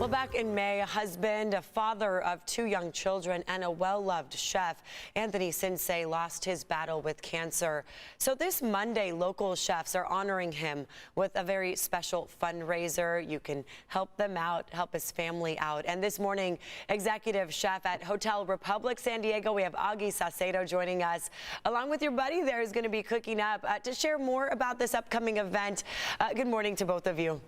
Well, back in May, a husband, a father of two young children, and a well-loved chef, Anthony Sinsay, lost his battle with cancer. So this Monday, local chefs are honoring him with a very special fundraiser. You can help them out, help his family out. And this morning, executive chef at Hotel Republic San Diego, we have Augie Saucedo joining us. Along with your buddy there is going to be cooking up to share more about this upcoming event. Good morning to both of you.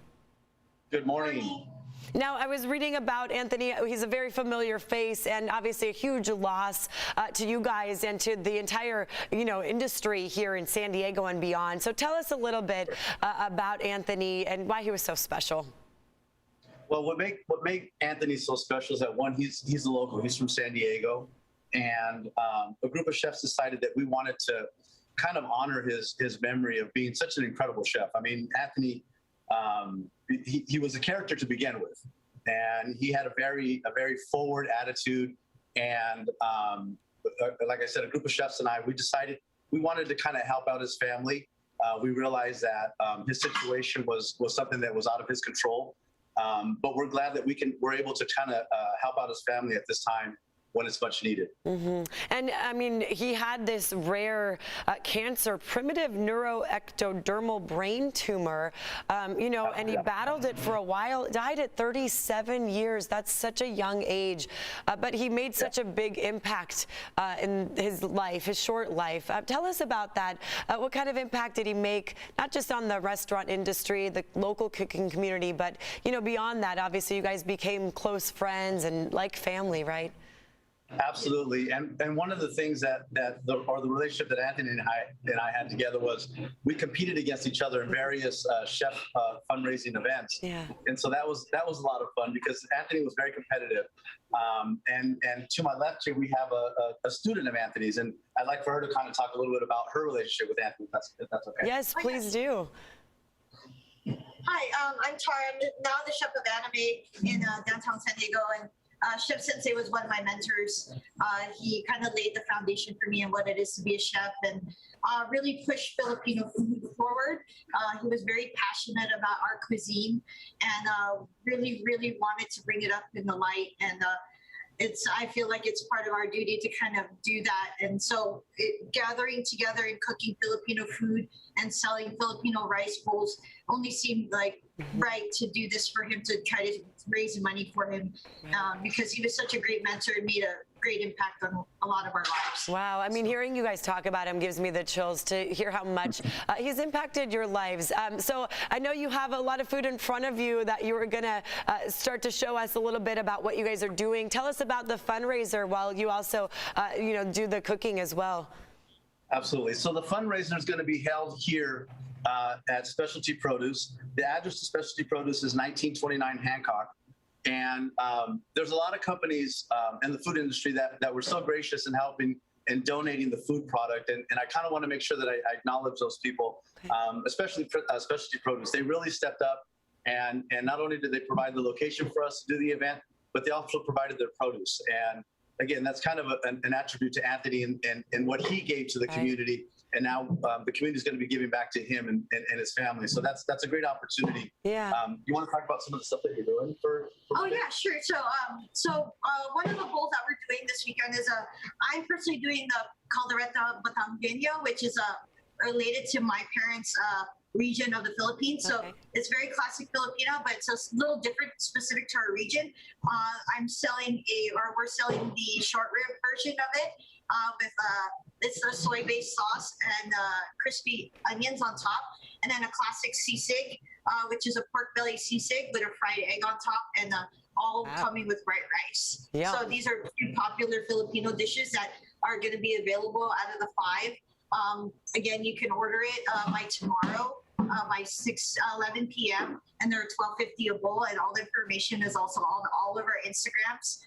Good morning. Now, I was reading about Anthony. He's a very familiar face and obviously a huge loss to you guys and to the entire, industry here in San Diego and beyond. So tell us a little bit about Anthony and why he was so special. Well, what made Anthony so special is that one, he's a local. He's from San Diego, and a group of chefs decided that we wanted to kind of honor his memory of being such an incredible chef. I mean, Anthony. He was a character to begin with, and he had a very forward attitude. And like I said, a group of chefs and we decided we wanted to kind of help out his family. We realized that his situation was something that was out of his control, but we're glad that we're able to kind of help out his family at this time when it's much needed. Mm-hmm. And I mean, he had this rare cancer, primitive neuroectodermal brain tumor, and he battled it for a while, died at 37 years. That's such a young age, but he made such a big impact in his life, his short life. Tell us about that. What kind of impact did he make, not just on the restaurant industry, the local cooking community, but, beyond that? Obviously, you guys became close friends and like family, right? Absolutely, and one of the things the relationship that Anthony and I had together was we competed against each other in various chef fundraising events. Yeah. And so that was a lot of fun because Anthony was very competitive. And to my left here we have a student of Anthony's, and I'd like for her to kind of talk a little bit about her relationship with Anthony, if that's okay. Yes, please do. Hi, I'm Tara. I'm now the chef of Anime in downtown San Diego, and Chef Sinsay was one of my mentors. He kind of laid the foundation for me and what it is to be a chef, and really pushed Filipino food forward. He was very passionate about our cuisine and really wanted to bring it up in the light. And I feel like it's part of our duty to kind of do that. And so gathering together and cooking Filipino food and selling Filipino rice bowls only seemed like right to do this for him, to try to raise money for him, because he was such a great mentor and made a great impact on a lot of our lives. Wow. I mean, hearing you guys talk about him gives me the chills to hear how much he's impacted your lives. So I know you have a lot of food in front of you that you were going to start to show us a little bit about what you guys are doing. Tell us about the fundraiser while you also, do the cooking as well. Absolutely. So the fundraiser is going to be held here at Specialty Produce. The address to Specialty Produce is 1929 Hancock. And there's a lot of companies in the food industry that were so gracious in helping and donating the food product. And I kind of want to make sure that I acknowledge those people, especially Specialty Produce. They really stepped up, and not only did they provide the location for us to do the event, but they also provided their produce. And again, that's kind of an attribute to Anthony and what he gave to the community. And now the community is going to be giving back to him and his family. So that's a great opportunity. Yeah. You want to talk about some of the stuff that you're doing for yeah, sure. So one of the bowls that we're doing this weekend is I'm personally doing the caldereta Batangueña, which is related to my parents' region of the Philippines. So it's very classic Filipino, but it's a little different, specific to our region. we're selling the short rib version of it with it's a soy-based sauce and crispy onions on top, and then a classic sisig, which is a pork belly sisig with a fried egg on top, and all coming with white rice. Yeah. So these are two popular Filipino dishes that are going to be available out of the 5. Again, you can order it by tomorrow by 11 p.m. and they're $12.50 a bowl, and all the information is also on all of our Instagrams.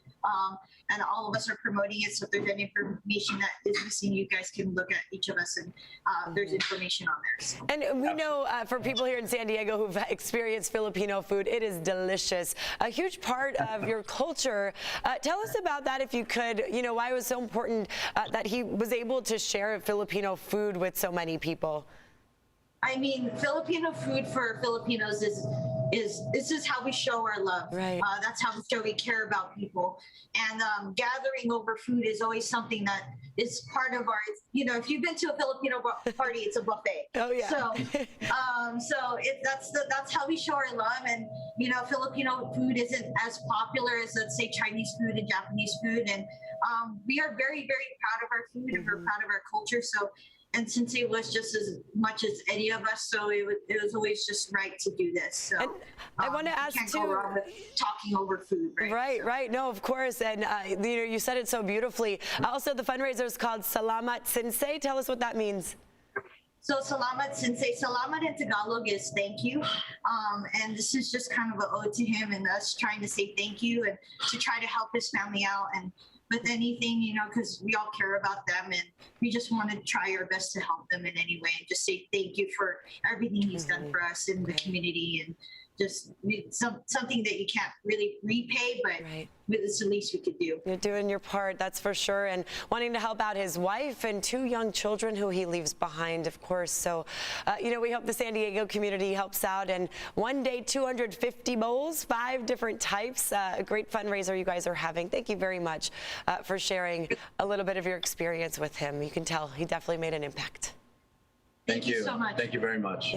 And all of us are promoting it, so if there's any information that is missing, you guys can look at each of us, and there's information on there. And we know for people here in San Diego who've experienced Filipino food, it is delicious. A huge part of your culture. Tell us about that, if you could, why it was so important that he was able to share Filipino food with so many people. I mean, Filipino food for Filipinos is this is how we show our love. Right. That's how we show we care about people. And gathering over food is always something that is part of our, if you've been to a Filipino party, it's a buffet. Oh, yeah. So that's how we show our love. And, Filipino food isn't as popular as, let's say, Chinese food and Japanese food. And we are very, very proud of our food and we're proud of our culture. So, and since it was just as much as any of us, so it was always just right to do this. So And I want to ask can't too. go wrong with talking over food, right? Right, right. No, of course. And you said it so beautifully. Also, the fundraiser is called Salamat Sensei. Tell us what that means. So Salamat Sensei, Salamat in Tagalog is thank you. And this is just kind of an ode to him and us trying to say thank you and to try to help his family out and with anything, because we all care about them and we just want to try our best to help them in any way and just say thank you for everything he's done for us in the community and just something that you can't really repay, but it's the least we could do. You're doing your part, that's for sure, and wanting to help out his wife and 2 young children who he leaves behind, of course. So, we hope the San Diego community helps out. And one day, 250 bowls, 5 different types. A great fundraiser you guys are having. Thank you very much for sharing a little bit of your experience with him. You can tell he definitely made an impact. Thank you so much. Thank you very much.